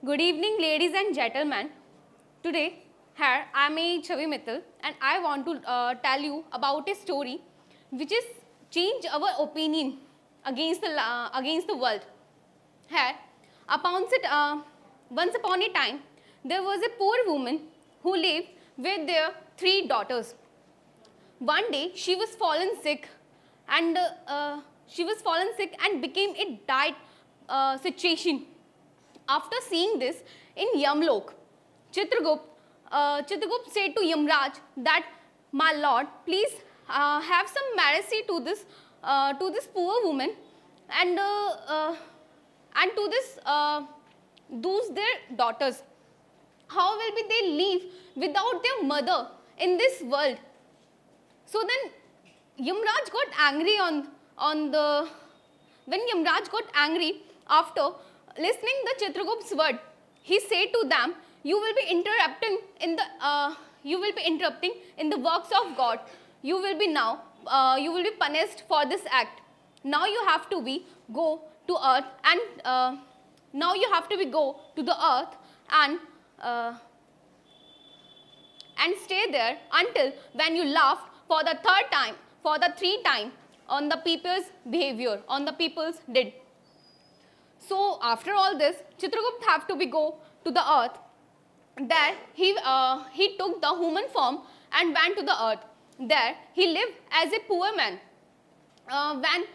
Good evening, ladies and gentlemen. Today, here I am Chavi Mittal, and I want to tell you about a story which is change our opinion against the world. Here, once upon a time, there was a poor woman who lived with their 3 daughters. One day, she was fallen sick and became a dire situation. After seeing this in Yamlok, Chitragupt said to Yamraj that, "My lord, please have some mercy to this poor woman and to those their daughters. How will be they live without their mother in this world?" So then Yamraj got angry when Yamraj got angry after listening the Chitragupt's word. He said to them, "You will be interrupting in the works of God. You will be punished for this act. Now you have to go to earth and stay there until when you laugh for the three time on the people's behavior, on the people's did." So after all this, Chitragupt have to go to the earth. There he took the human form and went to the earth. There he lived as a poor man. When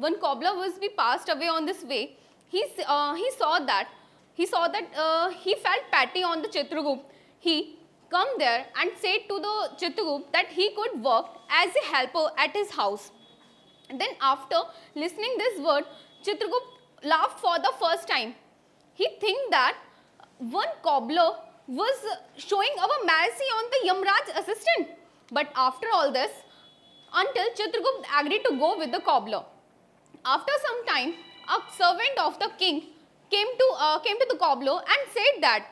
one cobbler was passed away on this way, he saw that he felt pity on the Chitragupt. He come there and said to the Chitragupt that he could work as a helper at his house. And then after listening this word, Chitragupt laughed for the first time. He think that one cobbler was showing our mercy on the Yamraj assistant. But after all this, until Chitragupt agreed to go with the cobbler. After some time, a servant of the king came to the cobbler and said that,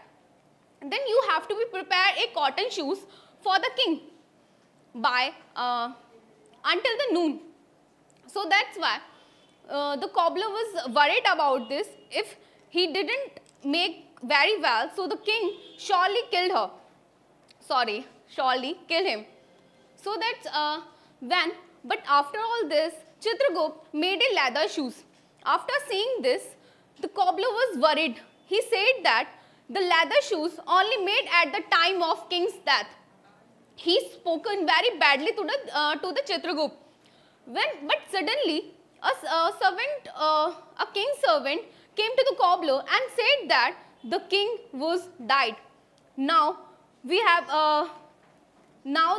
"Then you have to prepare a cotton shoes for the king by until the noon." So that's why the cobbler was worried about this. If he didn't make very well, so the king surely killed him. So that's but after all this, Chitragupt made a leather shoes. After seeing this, the cobbler was worried. He said that the leather shoes only made at the time of king's death. He spoken very badly to the Chitragupt. But suddenly a king's servant came to the cobbler and said that the king was died. Now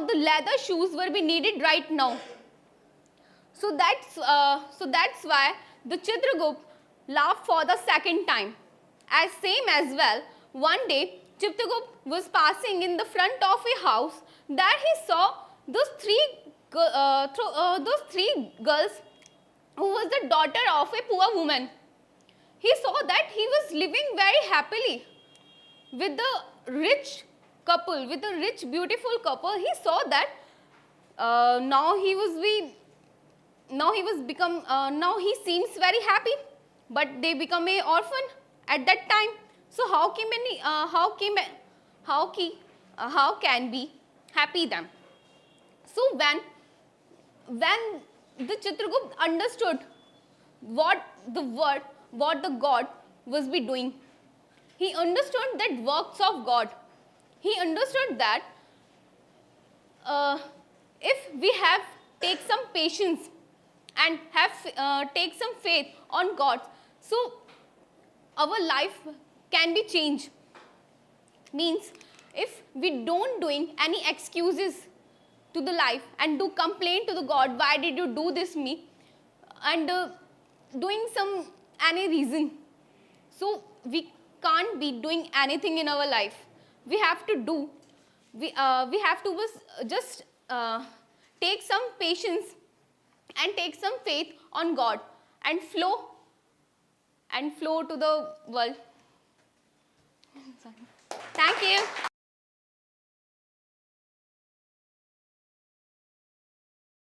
the leather shoes will be needed right now. So that's why the Chitragupt laughed for the second time. As well, one day Chitragupt was passing in the front of a house. There he saw those three girls who was the daughter of a poor woman. He saw that he was living very happily with the rich couple, with a rich, beautiful couple. He saw that now he seems very happy, but they become a orphan at that time. So how can be happy them? So when the Chitragupt understood what the God was be doing, he understood that works of God. He understood that if we have take some patience and have take some faith on God, so our life can be changed. Means if we don't doing any excuses to the life and do complain to the God, "Why did you do this me?" and doing any reason, so we can't be doing anything in our life. We have to just take some patience and take some faith on God and flow to the world. Thank you.